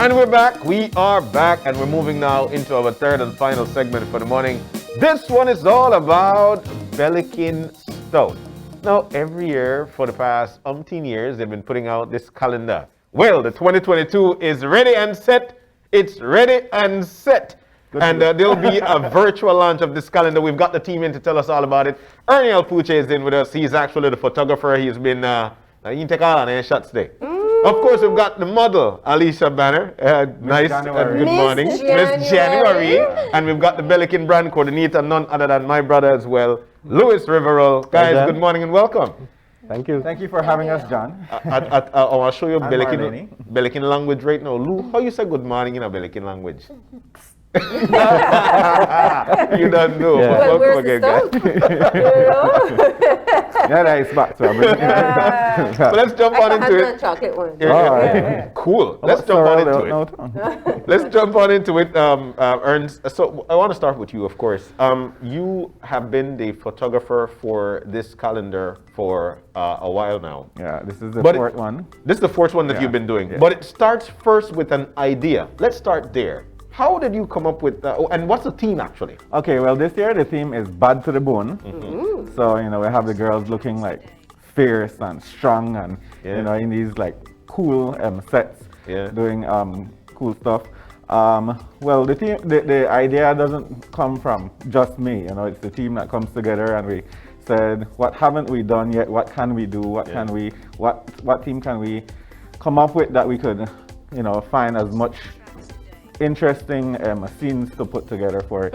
And we're back. We are back, and we're moving now into our third and final segment for the morning. This one is all about Belikin Stout. Now, every year for the past umpteen years, they've been putting out this calendar. Well, the 2022 is ready and set. It's ready and set. And there'll be a virtual launch of this calendar. We've got the team in to tell us all about it. Ernie Alpuche is in with us. He's actually the photographer. He's been, you can take all on shots today. Of course, we've got the model, Alicia Banner. Nice and good morning. Miss January. And we've got the Belikin brand coordinator, none other than my brother as well, Louis Riverol. Guys, good morning and welcome. Thank you. Thank you for having us, John. I'll show you Belikin language right now. Lou, how you say good morning in a Belikin language? You don't know. Yeah. Well, where's the Yeah, that is back to But let's jump on into it. Chocolate one. Cool. Let's jump on into it. Let's jump on into it. Ernst, so I want to start with you, of course. You have been the photographer for this calendar for a while now. Yeah, this is the fourth one. This is the fourth one that you've been doing. Yeah. But it starts first with an idea. Let's start there. How did you come up with and what's the theme actually? Okay, well this year the theme is bad to the bone. Mm-hmm. So, you know, we have the girls looking like fierce and strong and, you know, in these like cool sets, doing cool stuff. Well, the idea doesn't come from just me, you know, it's the team that comes together and we said, what haven't we done yet? What can we do? What can we, what team can we come up with that we could, you know, find as much interesting scenes to put together for it.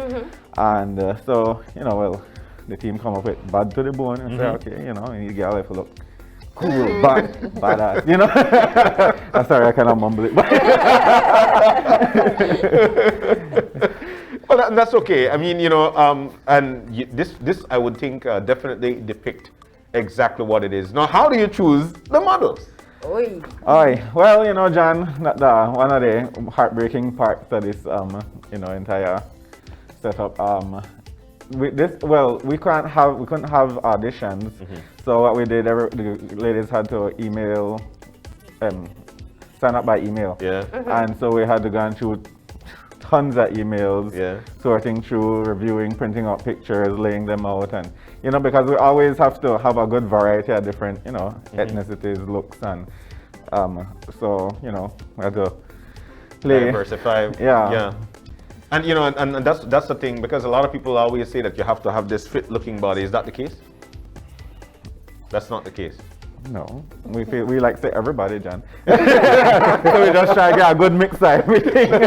And so, you know, well, the team come up with bad to the bone and say, okay, you know, you need a girl if you look cool, badass, you know. I'm sorry, I cannot mumble it. Well, that's okay. I mean, you know, this I would think definitely depict exactly what it is. Now, how do you choose the models? Oi. Well, you know, John, one of the heartbreaking parts of this, you know, entire setup. We couldn't have auditions. So what we did, the ladies had to email, sign up by email. Yeah. And so we had to go and shoot tons of emails, sorting through, reviewing, printing out pictures, laying them out, and you know, because we always have to have a good variety of different, you know, ethnicities, looks, and so you know, we have to play diversify. Yeah. And you know, and that's the thing, because a lot of people always say that you have to have this fit-looking body. Is that the case? That's not the case. No, we like say everybody, John. So we just try to get a good mix of everything. So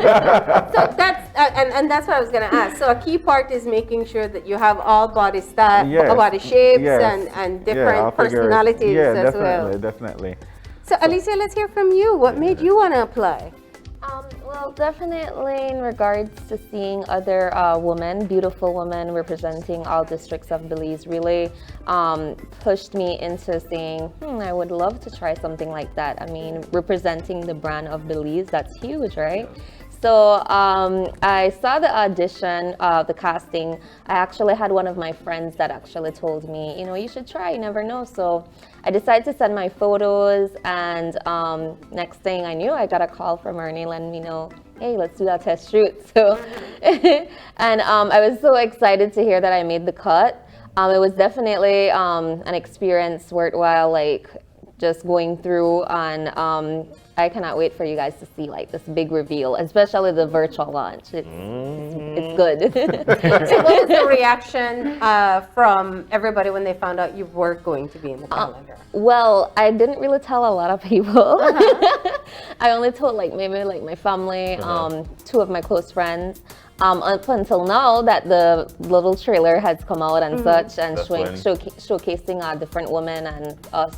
that's and that's what I was gonna ask. So a key part is making sure that you have all body style, body shapes, and different personalities as well. Definitely. So Alicia, let's hear from you. What made you want to apply? Well, definitely in regards to seeing other beautiful women representing all districts of Belize really pushed me into saying, I would love to try something like that. I mean, representing the brand of Belize, that's huge, right? So I saw the audition, the casting. I actually had one of my friends that actually told me, you know, you should try, you never know. So I decided to send my photos, and next thing I knew, I got a call from Ernie letting me know, hey, let's do that test shoot. So, and I was so excited to hear that I made the cut. It was definitely an experience worthwhile, like just going through, and I cannot wait for you guys to see like this big reveal, especially the virtual launch. It's good. So what was the reaction from everybody when they found out you were going to be in the calendar? Well, I didn't really tell a lot of people. I only told maybe my family, two of my close friends. Up until now that the little trailer has come out and such, and showcasing different women and us.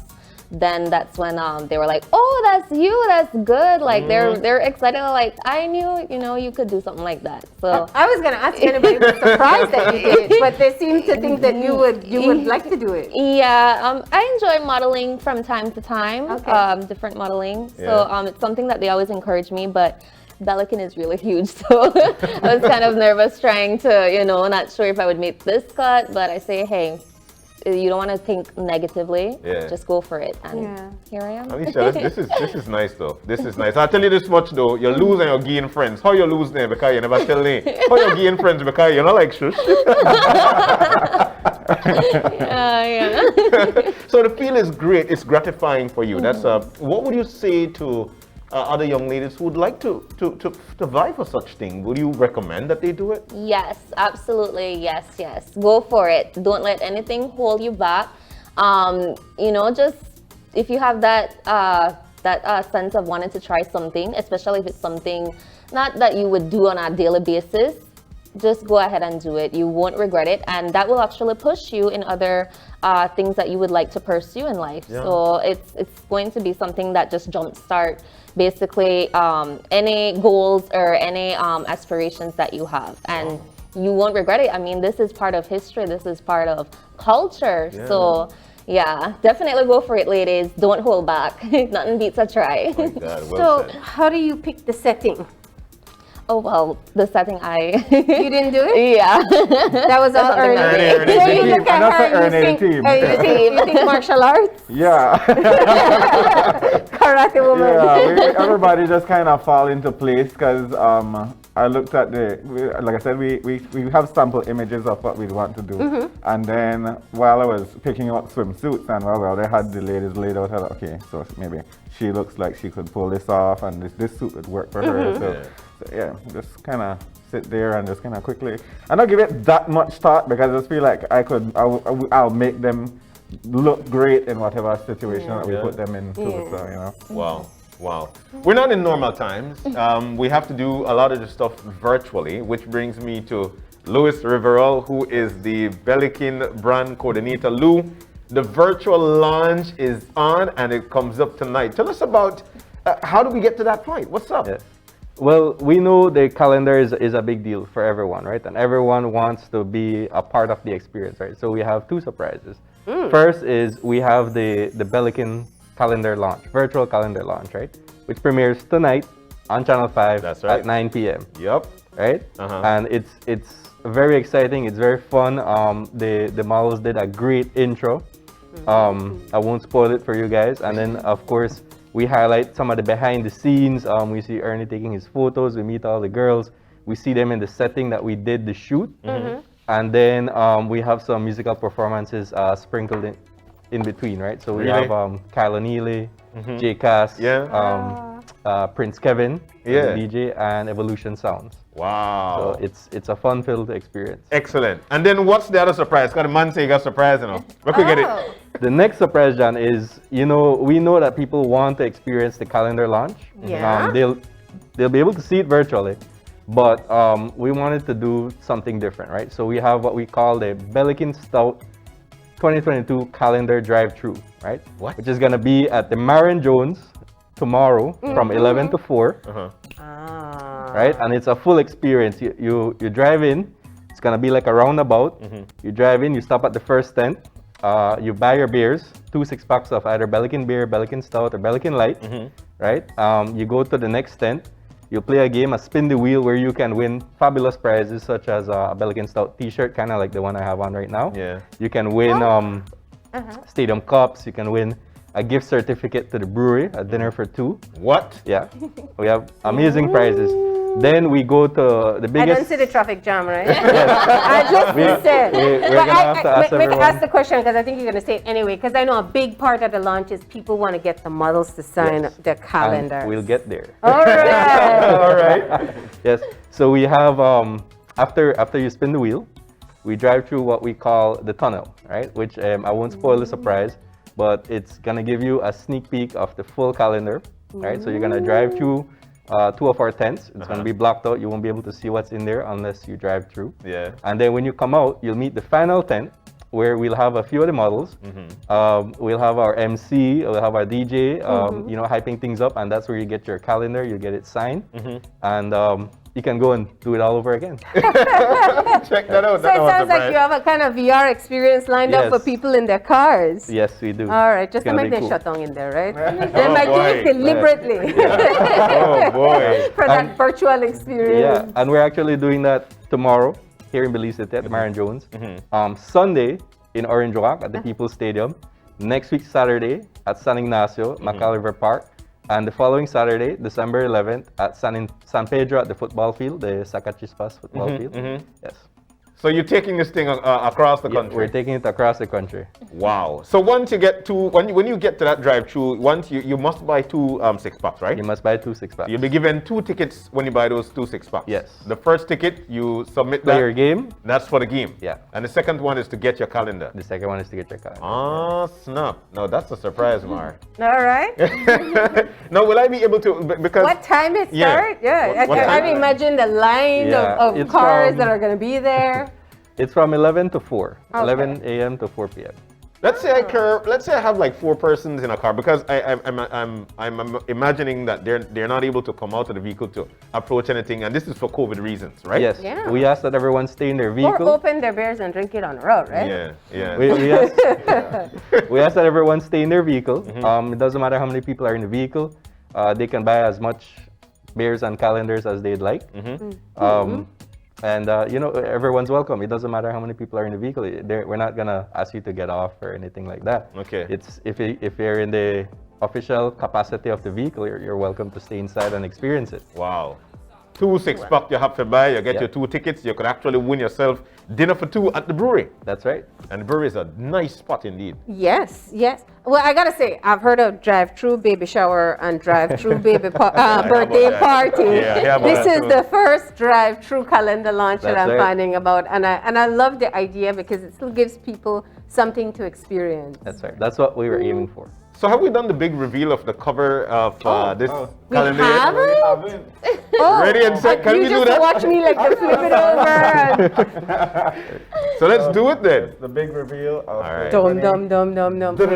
Then that's when they were like, oh, that's you, that's good. Like they're excited, like I knew, you know, you could do something like that. So I was gonna ask anybody was surprised that you did it, but they seem to think that you would like to do it. Yeah, I enjoy modeling from time to time, different modeling. So it's something that they always encourage me, but Belikin is really huge, so I was kind of nervous trying to, you know, not sure if I would make this cut, but I say, hey, you don't want to think negatively. Yeah. Just go for it. And here I am. Alicia, this is nice though. This is nice. I'll tell you this much though. You lose and you're gaining friends. How you lose them because you never tell me? How you gain friends because you're not like shush? So the feel is great. It's gratifying for you. That's what would you say to other young ladies who would like to vie for such thing? Would you recommend that they do it? Yes, absolutely. Yes. Go for it. Don't let anything hold you back. Just if you have that sense of wanting to try something, especially if it's something not that you would do on a daily basis, just go ahead and do it. You won't regret it, and that will actually push you in other things that you would like to pursue in life. Yeah. So it's going to be something that just jumpstart basically any goals or any aspirations that you have, and you won't regret it. I mean, this is part of history. This is part of culture. Yeah. So yeah, definitely go for it, ladies. Don't hold back. Nothing beats a try. Oh my God, well So said. how do you pick the setting? Oh well, the setting You didn't do it? yeah. That was all Ernie. Ernie. So you look And at that's her, the Ernie team. you think martial arts? Yeah. Karate woman. Yeah, everybody just kind of fall into place because I looked at like I said, we have sample images of what we want to do. And then while I was picking out swimsuits, and well, they had the ladies laid out, I thought, okay, so maybe she looks like she could pull this off, and this suit would work for her. So yeah, just kind of sit there and just kind of quickly. I don't give it that much thought because I just feel like I'll make them look great in whatever situation that we put them into. So, Wow. We're not in normal times. We have to do a lot of the stuff virtually, which brings me to Louis Riverol, who is the Belikin brand coordinator. Lou, the virtual launch is on and it comes up tonight. Tell us about how do we get to that point? What's up? Yes. Well, we know the calendar is a big deal for everyone, right? And everyone wants to be a part of the experience, right? So we have two surprises. First is we have the Belikin calendar launch, virtual calendar launch, right? Which premieres tonight on Channel 5 That's right. at 9 p.m. Yep. Right? And it's very exciting. It's very fun. The models did a great intro. I won't spoil it for you guys. And then, of course, we highlight some of the behind the scenes. We see Ernie taking his photos. We meet all the girls. We see them in the setting that we did the shoot. And then we have some musical performances sprinkled in between, right? So we have Kyle O'Neely, J. Cass, Prince Kevin, the DJ, and Evolution Sounds. Wow. So it's a fun-filled experience. Excellent. And then what's the other surprise? Got a man say you got a surprise, you know. Where could we get it? The next surprise, John, is, we know that people want to experience the calendar launch. Yeah. They'll be able to see it virtually, but we wanted to do something different, right? So we have what we call the Belikin Stout 2022 calendar drive-through, right? What? Which is gonna be at the Marion Jones tomorrow from 11 to 4. Right? And it's a full experience. You drive in, it's gonna be like a roundabout. You drive in, you stop at the first tent, you buy your beers, 2 6-packs of either Belikin beer, Belikin Stout, or Belikin Light, right? You go to the next tent, you play a game, a spin the wheel, where you can win fabulous prizes such as a Belikin Stout t-shirt, kind of like the one I have on right now. Yeah. You can win stadium cups, you can win a gift certificate to the brewery, a dinner for 2. What? Yeah, we have amazing prizes. Then we go to the biggest. I don't see the traffic jam, right? I just said. We're gonna have to ask everyone. Ask the question because I think you're going to say it anyway. Because I know a big part of the launch is people want to get the models to sign their calendars. And we'll get there. All right. All right. Yes. So we have after you spin the wheel, we drive through what we call the tunnel, right? Which I won't spoil the surprise, but it's gonna give you a sneak peek of the full calendar, right? So you're gonna drive through 2 of our tents. It's going to be blocked out. You won't be able to see what's in there unless you drive through. Yeah. And then when you come out, you'll meet the final tent where we'll have a few of the models. We'll have our MC, we'll have our DJ, hyping things up. And that's where you get your calendar. You get it signed. And you can go and do it all over again. Check that out. So it sounds like you have a kind of VR experience lined up for people in their cars. Yes, we do. All right, just to make them shut down in there, right? They might do it deliberately. Oh boy. For that virtual experience. Yeah, and we're actually doing that tomorrow here in Belize at Marion Jones. Sunday, in Orange Walk at the People's Stadium. Next week, Saturday, at San Ignacio, McAlliver Park. And the following Saturday, December 11th, at San Pedro at the football field, the Sacachispas football field. Yes. So you're taking this thing across the country? We're taking it across the country. Wow. So once you get to, when you get to that drive-through, once you must buy 2 6-packs, right? You must buy 2 6-packs. You'll be given 2 tickets when you buy those 2 6-packs. Yes. The first ticket, you submit Play that. your game. That's for the game. Yeah. And the second one is to get your calendar. The second one is to get your calendar. Ah, snap. No, that's a surprise, Mar. All right. Now, will I be able to, because... What time it Yeah. starts? Yeah. What I time? imagine the line Yeah, of it's cars from- that are going to be there. It's from 11 to 4. Okay. 11 a.m. to 4 p.m. Let's say let's say I have like 4 persons in a car, because I'm imagining that they're not able to come out of the vehicle to approach anything, and this is for COVID reasons, right? Yes. Yeah. We ask that everyone stay in their Or vehicle. open their beers and drink it on the road, right? Yeah, yeah. We ask that everyone stay in their vehicle. It doesn't matter how many people are in the vehicle. They can buy as much beers and calendars as they'd like. And everyone's welcome. It doesn't matter how many people are in the vehicle. We're not gonna ask you to get off or anything like that. Okay. It's if you're in the official capacity of the vehicle, you're welcome to stay inside and experience it. Wow. 2 6-pack you have to buy, you get your 2 tickets, you could actually win yourself dinner for 2 at the brewery. That's right. And the brewery is a nice spot indeed. Yes, yes. Well, I gotta say, I've heard of drive-through baby shower and drive-through baby birthday that. party. Yeah, I hear about This that is too. the first drive-through calendar launch that That's I'm right. finding about, and I love the idea because it still gives people something to experience. That's right. That's what we were aiming for. So have we done the big reveal of the cover of this We calendar yet? haven't? Oh, Ready and set, can you we do just that? watch me like to flip it over. And So let's do it then. The big reveal of right. dum dum dum dum dum. There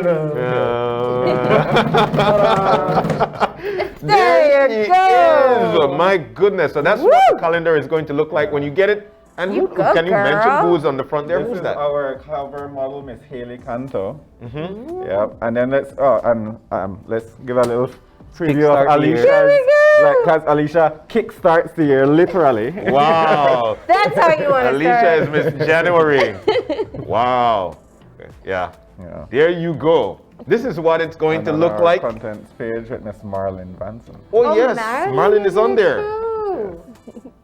you It go. is. My goodness. So that's what the calendar is going to look like when you get it. And You go, can you mention girl. who's on the front there? This Who's is that? our cover model, Miss Haley Canto. Yep. And then let's give a little preview Kickstart of the year. Alicia. Here we go. Like, cause Alicia kickstarts the year literally. Wow. That's how you want to Alicia start. is Miss January. Wow. Yeah. Yeah. There you go. This is what it's going And to on look our like. contents page with Miss Marlon Vanson. Oh, yes. Marlon is on there. too.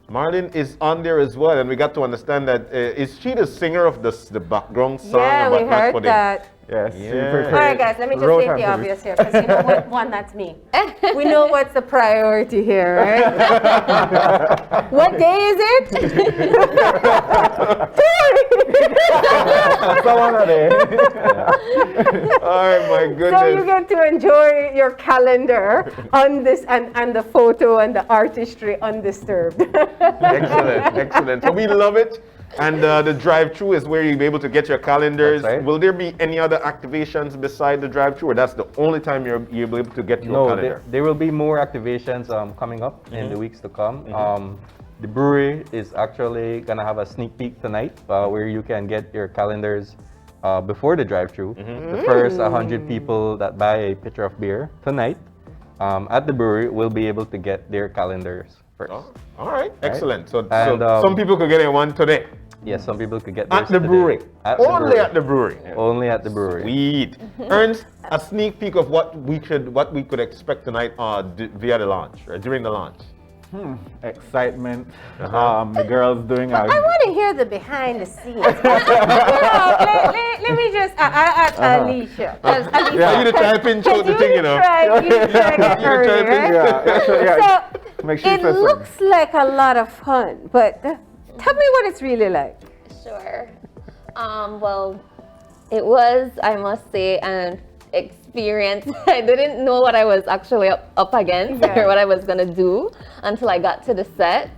Marlon is on there as well, and we got to understand that is she the singer of the background song? Yeah, about we Not heard For Them? that. Yes. Yeah. All right, guys, let me just Wrote state and the produced. obvious here, because you know what? One, that's me. We know what's the priority here, right? What day is it? Someone are there. Oh my goodness. So you get to enjoy your calendar on this and the photo and the artistry undisturbed. Excellent, excellent. So we love it. And the drive-through is where you'll be able to get your calendars. That's right. Will there be any other activations beside the drive-through, or that's the only time you'll be able to get your No, calendar? there will be more activations coming up in the weeks to come. The brewery is actually gonna have a sneak peek tonight where you can get your calendars before the drive-through. The first 100 people that buy a pitcher of beer tonight at the brewery will be able to get their calendars first. Oh, all right, excellent. So, And, some people could get in one today Yes, some people could get at theirs the today. brewery. At the Only brewery. at the brewery. Only at the brewery. Sweet. Ernst, a sneak peek of what we could expect tonight via the launch, or during the launch. Excitement. The girls doing I want to hear the behind the scenes. Let me just, Alicia. Alicia, Yeah, you to try to pinch out the thing, you know. You try get You try Ernie, to pinch- right? Yeah. So, Make sure you it say something. looks like a lot of fun, but tell me what it's really like. Sure. Well, it was, I must say, an experience. I didn't know what I was actually up against or what I was gonna do until I got to the set.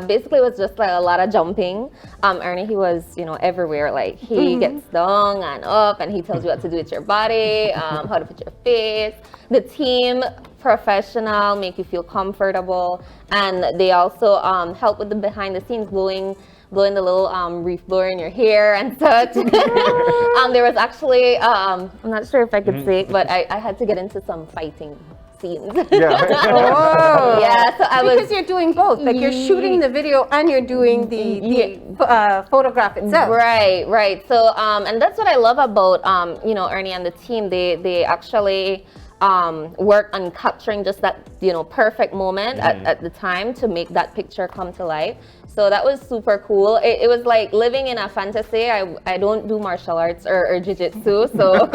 Basically it was just like a lot of jumping. Ernie, he was, everywhere. Like he gets down and up and he tells you what to do with your body, how to put your face. The team, professional, make you feel comfortable. And they also help with the behind the scenes, blowing the little reef blower in your hair and such. There was actually, I'm not sure if I could say it, but I had to get into some fighting scenes. Yeah. Oh. Yeah, so because you're doing both. Like you're shooting the video and you're doing the photograph itself. Right, right. So, and that's what I love about, you know, Ernie and the team. They actually work on capturing just that, you know, perfect moment at the time to make that picture come to life. So that was super cool. It was like living in a fantasy. I don't do martial arts or jiu-jitsu, so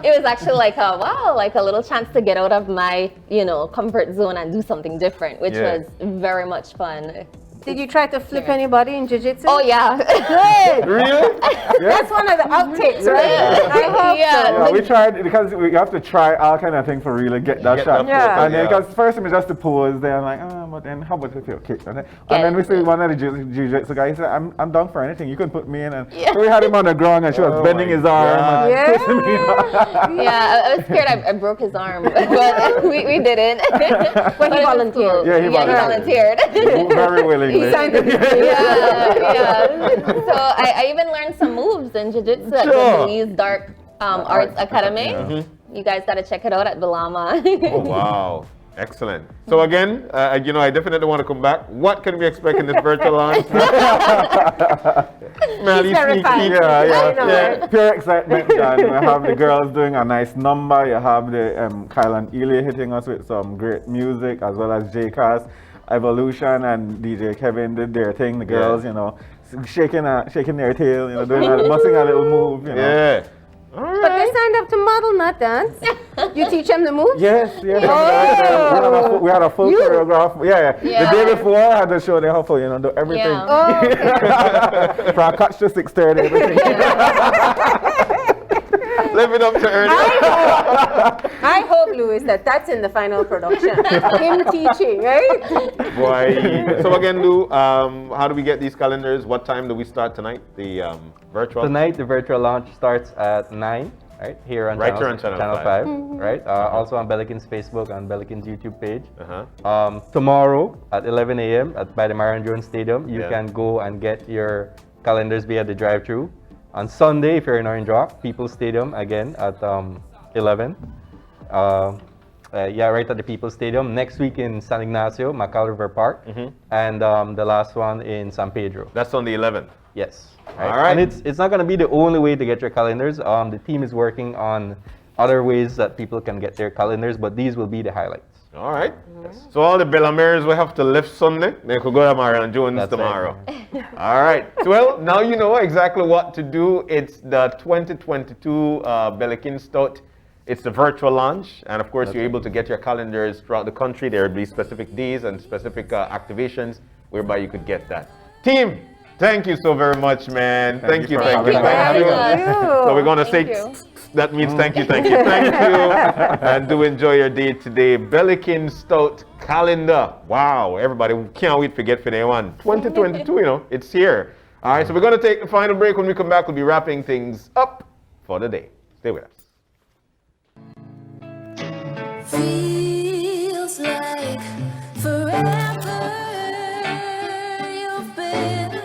it was actually like a wow, like a little chance to get out of my, you know, comfort zone and do something different, which was very much fun. Did you try to flip anybody in jiu-jitsu? Oh yeah. Good. Really? That's one of the outtakes, right? I hope so. Yeah, we tried because we have to try all kind of things for really get that shot. Yeah. And then because first it was just the pose there, I'm like, oh, but then how about if you kick? And then we see one of the jiu-jitsu guys said, I'm down for anything. You can put me in. And so we had him on the ground and she was bending his arm and twisting me. Yeah, I was scared I broke his arm, but we didn't. But he volunteered. Yeah, he volunteered. Very willingly. He signed the yeah. So I even learned some moves in jiu-jitsu at the Belize Dark Arts Academy. You guys got to check it out at Belama. Oh, wow. Excellent. So again, you know, I definitely want to come back. What can we expect in this virtual launch? Yeah. Pure excitement. And we have the girls doing a nice number. You have the Kyle and Elia hitting us with some great music, as well as J-Cast, Evolution, and DJ Kevin did their thing. The girls, you know, shaking their tail, you know, busting a little move, you know. Yeah. All right. But they signed up to model, not dance. You teach them the moves? Yes. Oh. We had a full choreograph. The day before, I had to show them how full, you know, do everything. Oh, okay. From catch to 6:30, everything. Live it up to Ernie. I hope, Louis, that's in the final production. Him teaching, right? Boy. So again, Lou, how do we get these calendars? What time do we start tonight? The virtual? Tonight, the virtual launch starts at 9, right? Here on Channel 5, right? Also on Belikin's Facebook and Belikin's YouTube page. Tomorrow at 11 a.m. by the Marion Jones Stadium, you can go and get your calendars via the drive-thru. On Sunday, if you're in Orange Walk, People's Stadium again at 11. Right at the People's Stadium. Next week in San Ignacio, Macal River Park, and the last one in San Pedro. That's on the 11th. Yes. All right. And it's not going to be the only way to get your calendars. The team is working on other ways that people can get their calendars, but these will be the highlights. All right. So all the Bellamers will have to lift Sunday. They could go to Marion Jones tomorrow. All right. Well, now you know exactly what to do. It's the 2022 Belikin Stout. It's the virtual launch. And of course, you're able to get your calendars throughout the country. There will be specific days and specific activations whereby you could get that. Team, thank you so very much, man. Thank you. Thank you. So we're going to say... That means thank you. And do enjoy your day today. Belikin Stout calendar. Wow, everybody can't wait to get for day one. 2022, you know, it's here. All right, so we're going to take the final break. When we come back, we'll be wrapping things up for the day. Stay with us. Feels like forever you've been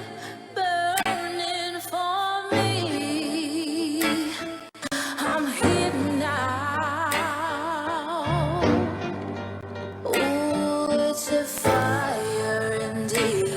burning for me. I'm here now. Oh, it's a fire indeed.